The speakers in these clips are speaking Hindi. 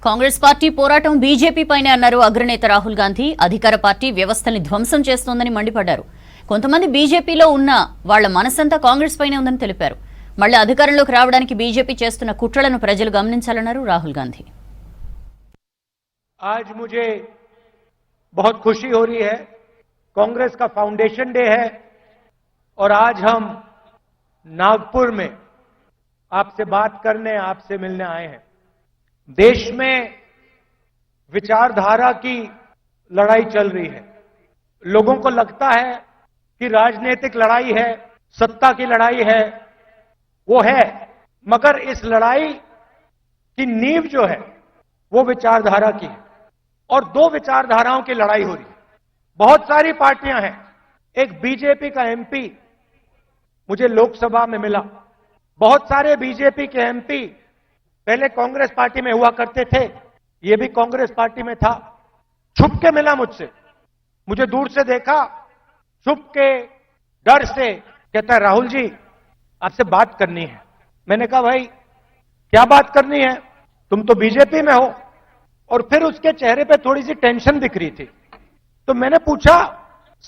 కాంగ్రెస్ పార్టీ పోరాటం బీజేపీ పైనే అన్నారు అగ్రనేత రాహుల్ గాంధీ. అధికార పార్టీ వ్యవస్థల్ని ధ్వంసం చేస్తోందని మండిపడ్డారు. కొంతమంది బీజేపీలో ఉన్న వాళ్ల మనసంతా కాంగ్రెస్ పైనే ఉందని తెలిపారు. మళ్లీ అధికారంలోకి రావడానికి బీజేపీ చేస్తున్న కుట్రలను ప్రజలు గమనించాలన్నారు రాహుల్ గాంధీ. आज मुझे बहुत खुशी हो रही है, कांग्रेस का फाउंडेशन डे है और आज हम नागपुर में आपसे बात करने, आपसे मिलने आए हैं। देश में विचारधारा की लड़ाई चल रही है। लोगों को लगता है कि राजनीतिक लड़ाई है, सत्ता की लड़ाई है, वो है, मगर इस लड़ाई की नींव जो है वो विचारधारा की है और दो विचारधाराओं की लड़ाई हो रही है। बहुत सारी पार्टियां हैं। एक बीजेपी का एमपी मुझे लोकसभा में मिला। बहुत सारे बीजेपी के एमपी पहले कांग्रेस पार्टी में हुआ करते थे, ये भी कांग्रेस पार्टी में था। छुप के मिला मुझसे, मुझे दूर से देखा, छुप के डर से कहता है राहुल जी आपसे बात करनी है। मैंने कहा भाई क्या बात करनी है, तुम तो बीजेपी में हो। और फिर उसके चेहरे पे थोड़ी सी टेंशन दिख रही थी, तो मैंने पूछा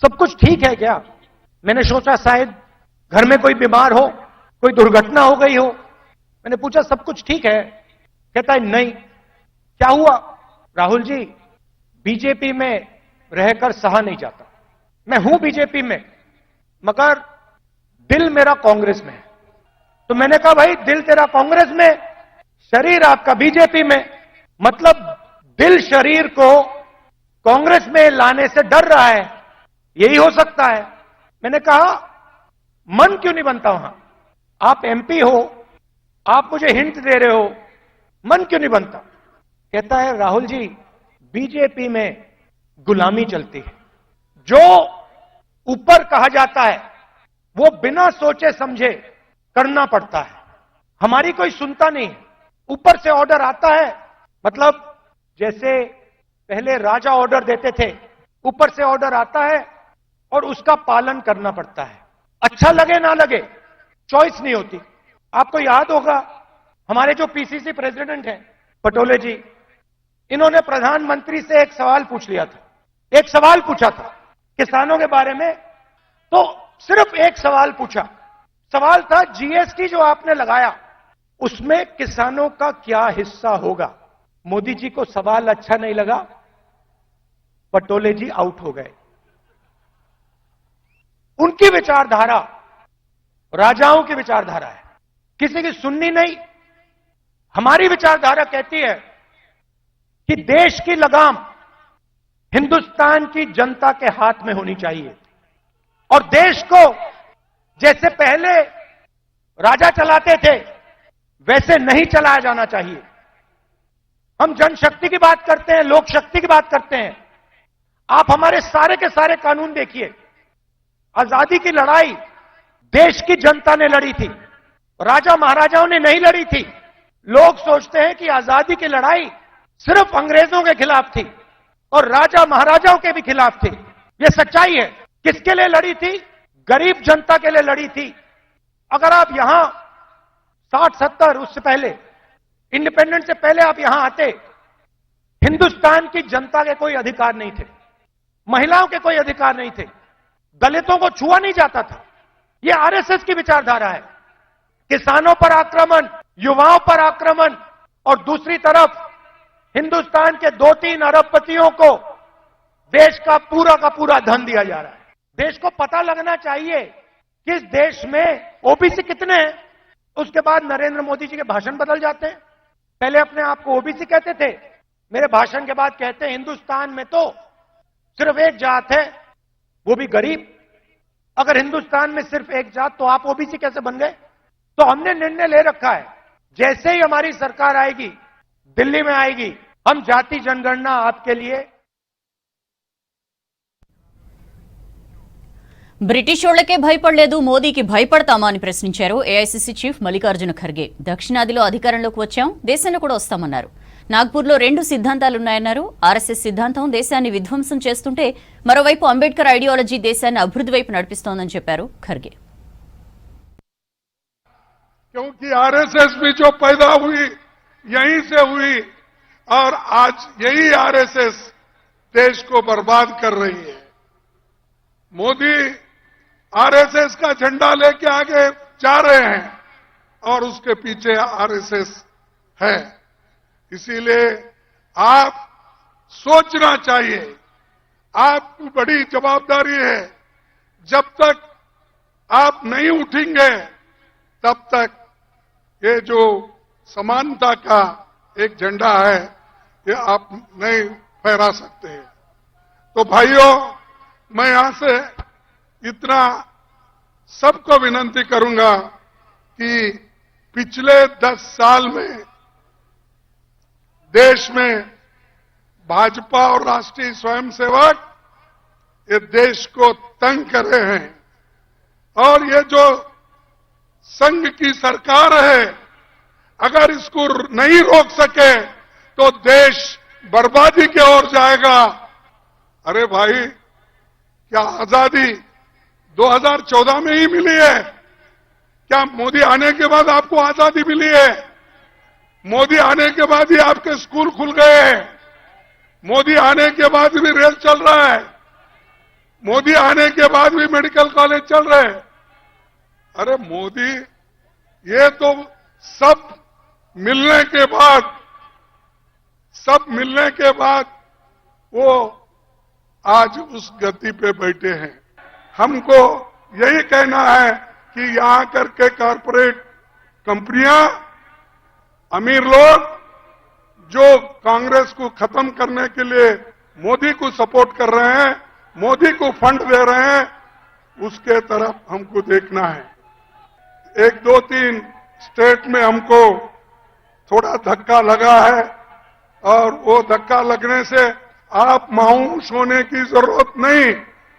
सब कुछ ठीक है क्या। मैंने सोचा शायद घर में कोई बीमार हो, कोई दुर्घटना हो गई हो। मैंने पूछा सब कुछ ठीक है, कहता है नहीं। क्या हुआ। राहुल जी बीजेपी में रहकर सहा नहीं जाता, मैं हूं बीजेपी में मगर दिल मेरा कांग्रेस में है। तो मैंने कहा भाई दिल तेरा कांग्रेस में, शरीर आपका बीजेपी में, मतलब दिल शरीर को कांग्रेस में लाने से डर रहा है, यही हो सकता है। मैंने कहा मन क्यों नहीं बनता वहां, आप एमपी हो, आप मुझे हिंट दे रहे हो, मन क्यों नहीं बनता। कहता है राहुल जी बीजेपी में गुलामी चलती है, जो ऊपर कहा जाता है वो बिना सोचे समझे करना पड़ता है। हमारी कोई सुनता नहीं है, ऊपर से ऑर्डर आता है, मतलब जैसे पहले राजा ऑर्डर देते थे, ऊपर से ऑर्डर आता है और उसका पालन करना पड़ता है। अच्छा लगे ना लगे, चॉइस नहीं होती। आपको याद होगा हमारे जो पीसीसी प्रेसिडेंट हैं पटोले जी, इन्होंने प्रधानमंत्री से एक सवाल पूछ लिया था, एक सवाल पूछा था किसानों के बारे में। तो सिर्फ एक सवाल पूछा, सवाल था जीएसटी जो आपने लगाया उसमें किसानों का क्या हिस्सा होगा। मोदी जी को सवाल अच्छा नहीं लगा, पटोले जी आउट हो गए। उनकी विचारधारा राजाओं की विचारधारा है, किसी की सुननी नहीं। हमारी विचारधारा कहती है कि देश की लगाम हिंदुस्तान की जनता के हाथ में होनी चाहिए और देश को जैसे पहले राजा चलाते थे वैसे नहीं चलाया जाना चाहिए। हम जनशक्ति की बात करते हैं, लोक शक्ति की बात करते हैं। आप हमारे सारे के सारे कानून देखिए। आजादी की लड़ाई देश की जनता ने लड़ी थी, राजा महाराजाओं ने नहीं लड़ी थी। लोग सोचते हैं कि आजादी की लड़ाई सिर्फ अंग्रेजों के खिलाफ थी और राजा महाराजाओं के भी खिलाफ थी। यह सच्चाई है। किसके लिए लड़ी थी, गरीब जनता के लिए लड़ी थी। अगर आप यहां 60-70 उससे पहले, इंडिपेंडेंस से पहले आप यहां आते, हिंदुस्तान की जनता के कोई अधिकार नहीं थे, महिलाओं के कोई अधिकार नहीं थे, दलितों को छुआ नहीं जाता था। यह आरएसएस की विचारधारा है। किसानों पर आक्रमण, युवाओं पर आक्रमण और दूसरी तरफ हिंदुस्तान के 2-3 अरबपतियों को देश का पूरा धन दिया जा रहा है। देश को पता लगना चाहिए कि इस देश में ओबीसी कितने हैं। उसके बाद नरेंद्र मोदी जी के भाषण बदल जाते हैं। पहले अपने आप को ओबीसी कहते थे, मेरे भाषण के बाद कहते हैं हिंदुस्तान में तो सिर्फ एक जात है, वो भी गरीब। अगर हिंदुस्तान में सिर्फ एक जात तो आप ओबीसी कैसे बन गए। तो हमने निर्णय ले रखा है, जैसे ही हमारी सरकार आएगी, दिल्ली में आएगी, हम जाति जनगणना आपके लिए। బ్రిటిషోళ్లకే భయపడలేదు, మోదీకి భయపడతామా అని ప్రశ్నించారు ఏఐసీసీ చీఫ్ మల్లికార్జున ఖర్గే. దక్షిణాదిలో అధికారంలోకి వచ్చాం, దేశంలో కూడా వస్తామన్నారు. నాగ్పూర్లో 2 సిద్ధాంతాలున్నాయన్నారు. ఆర్ఎస్ఎస్ సిద్ధాంతం దేశాన్ని విధ్వంసం చేస్తుంటే మరోవైపు అంబేద్కర్ ఐడియాలజీ దేశాన్ని అభివృద్ధి వైపు నడిపిస్తోందని చెప్పారు ఖర్గే. क्योंकि आरएसएस भी जो पैदा हुई यहीं से हुई और आज यही आरएसएस देश को बर्बाद कर रही है। मोदी आरएसएस का झंडा लेके आगे जा रहे हैं और उसके पीछे आरएसएस है। इसीलिए आप सोचना चाहिए, आपको बड़ी जवाबदारी है। जब तक आप नहीं उठेंगे तब तक ये जो समानता का एक झंडा है ये आप नहीं फहरा सकते हैं। तो भाइयों, मैं यहां से इतना सबको विनती करूंगा कि पिछले 10 साल में देश में भाजपा और राष्ट्रीय स्वयंसेवक ये देश को तंग कर रहे हैं और ये जो संघ की सरकार है, अगर इसको नहीं रोक सके तो देश बर्बादी की ओर जाएगा। अरे भाई, क्या आजादी 2014 में ही मिली है? क्या मोदी आने के बाद आपको आजादी मिली है? मोदी आने के बाद ही आपके स्कूल खुल गए हैं। मोदी आने के बाद भी रेल चल रहा है। मोदी आने के बाद भी मेडिकल कॉलेज चल रहे हैं। अरे मोदी, ये तो सब मिलने के बाद वो आज उस गति पे बैठे हैं। हमको यही कहना है कि यहां करके कारपोरेट कंपनियां, अमीर लोग जो कांग्रेस को खत्म करने के लिए मोदी को सपोर्ट कर रहे हैं, मोदी को फंड दे रहे हैं, उसके तरफ हमको देखना है। 1, 2, 3 स्टेट में हमको थोड़ा धक्का लगा है और वो धक्का लगने से आप मायूस होने की जरूरत नहीं।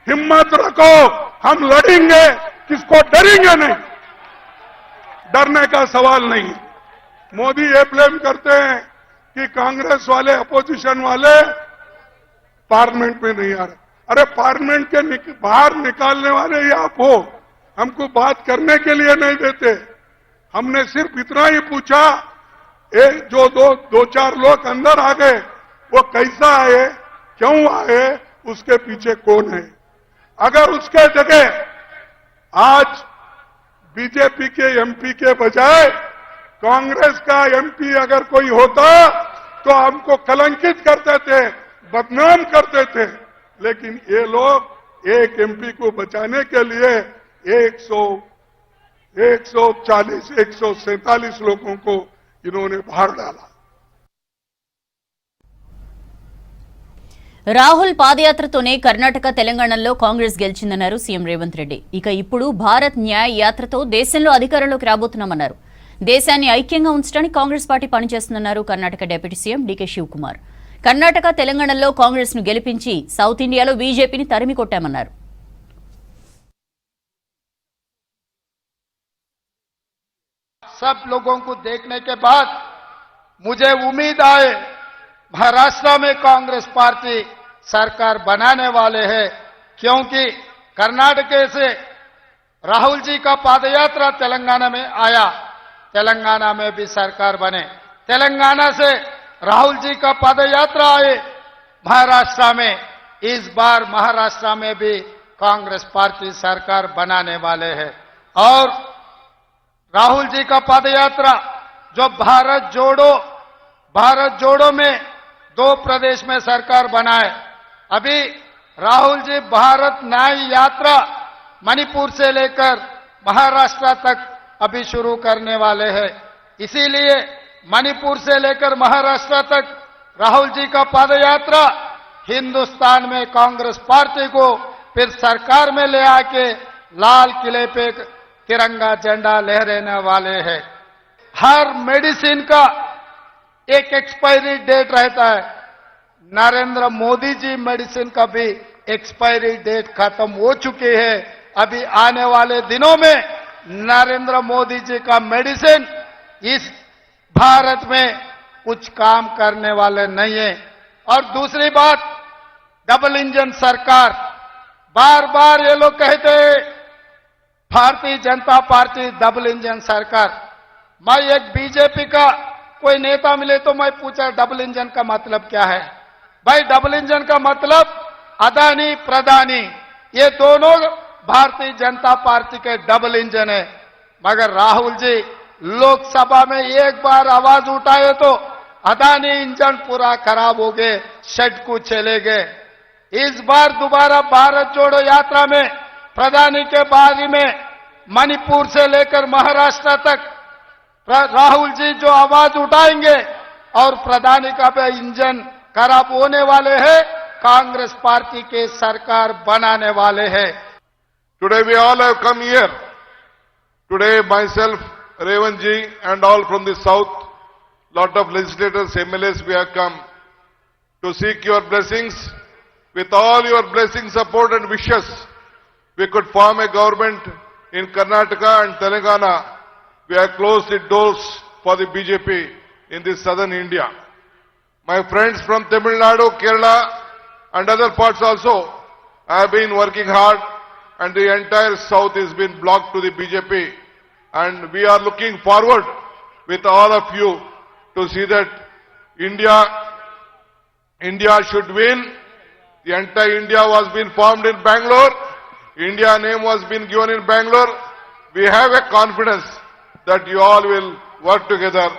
हिम्मत रखो, हम लड़ेंगे, किसको डरेंगे नहीं, डरने का सवाल नहीं। मोदी ये ब्लेम करते हैं कि कांग्रेस वाले, अपोजिशन वाले पार्लियामेंट में नहीं आ रहे। अरे पार्लियामेंट के बाहर निकालने वाले ही आप हो, हमको बात करने के लिए नहीं देते। हमने सिर्फ इतना ही पूछा, जो दो चार लोग अंदर आ गए वो कैसा आए, क्यों आए, उसके पीछे कौन है। अगर उसके जगह आज बीजेपी के एमपी के बजाय कांग्रेस का एमपी अगर कोई होता तो हमको कलंकित करते थे, बदनाम करते थे। लेकिन ये लोग एक एमपी को बचाने के लिए 140, 147 लोगों को इन्होंने बाहर डाला। రాహుల్ పాదయాత్రతోనే కర్ణాటక తెలంగాణలో కాంగ్రెస్ గెలిచిందన్నారు సీఎం రేవంత్ రెడ్డి. ఇక ఇప్పుడు భారత్ న్యాయ్ యాత్రతో దేశంలో అధికారంలోకి రాబోతున్నామన్నారు. దేశాన్ని ఐక్యంగా ఉంచడానికి కాంగ్రెస్ పార్టీ పనిచేస్తుందన్నారు కర్ణాటక డిప్యూటీ సీఎం డీకే శివకుమార్. కర్ణాటక తెలంగాణలో కాంగ్రెస్ ను గెలిపించి సౌత్ ఇండియాలో బీజేపీని తరిమి కొట్టామన్నారు. सब लोगों को देखने के बाद मुझे उम्मीद आए महाराष्ट्र में कांग्रेस पार्टी सरकार बनाने वाले हैं, क्योंकि कर्नाटक से राहुल जी का पादयात्रा तेलंगाना में आया, तेलंगाना में भी सरकार बने। तेलंगाना से राहुल जी का पादयात्रा आए महाराष्ट्र में, इस बार महाराष्ट्र में भी कांग्रेस पार्टी सरकार बनाने वाले हैं। और राहुल जी का पदयात्रा जो भारत जोड़ो में 2 प्रदेश में सरकार बनाए। अभी राहुल जी भारत न्याय यात्रा मणिपुर से लेकर महाराष्ट्र तक अभी शुरू करने वाले हैं। इसीलिए मणिपुर से लेकर महाराष्ट्र तक राहुल जी का पदयात्रा हिंदुस्तान में कांग्रेस पार्टी को फिर सरकार में ले आके लाल किले पे तिरंगा झंडा लहराने वाले हैं। हर मेडिसिन का एक एक्सपायरी डेट रहता है। नरेंद्र मोदी जी मेडिसिन का भी एक्सपायरी डेट खत्म हो चुकी है। अभी आने वाले दिनों में नरेंद्र मोदी जी का मेडिसिन इस भारत में कुछ काम करने वाले नहीं है। और दूसरी बात, डबल इंजन सरकार, बार बार ये लोग कहते हैं Bharatiya Janata party double engine सरकार। मैं एक बीजेपी का कोई नेता मिले तो मैं पूछा डबल इंजन का मतलब क्या है। भाई डबल इंजन का मतलब अदानी प्रधानी ये दोनों भारतीय जनता पार्टी के डबल इंजन है। मगर राहुल जी लोकसभा में एक बार आवाज उठाए तो अदानी इंजन पूरा खराब हो गए, शेड को चले गए। इस बार दोबारा भारत जोड़ो यात्रा में प्रधानी के बारे में मणिपुर से लेकर महाराष्ट्र तक राहुल जी जो आवाज उठाएंगे और प्रधानी का भी इंजन खराब होने वाले हैं, कांग्रेस पार्टी के सरकार बनाने वाले हैं। Today we all have come here. Today myself, Revan ji and all from the south, lot of legislators, MLAs we have come to seek your blessings. With all your blessings, support and wishes, we could form a government in Karnataka and Telangana. We have closed the doors for the BJP in the southern India. My friends from Tamil Nadu, Kerala and other parts also have been working hard, and the entire south has been blocked to the BJP, and we are looking forward with all of you to see that India should win. The entire India was being formed in Bangalore. India name was being given in Bangalore. We have a confidence that you all will work together.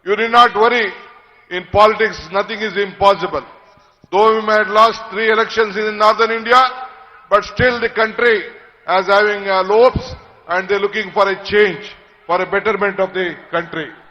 You need not worry. In politics, nothing is impossible. Though we may have lost 3 elections in northern India, but still the country is having hopes, and they're looking for a change, for a betterment of the country.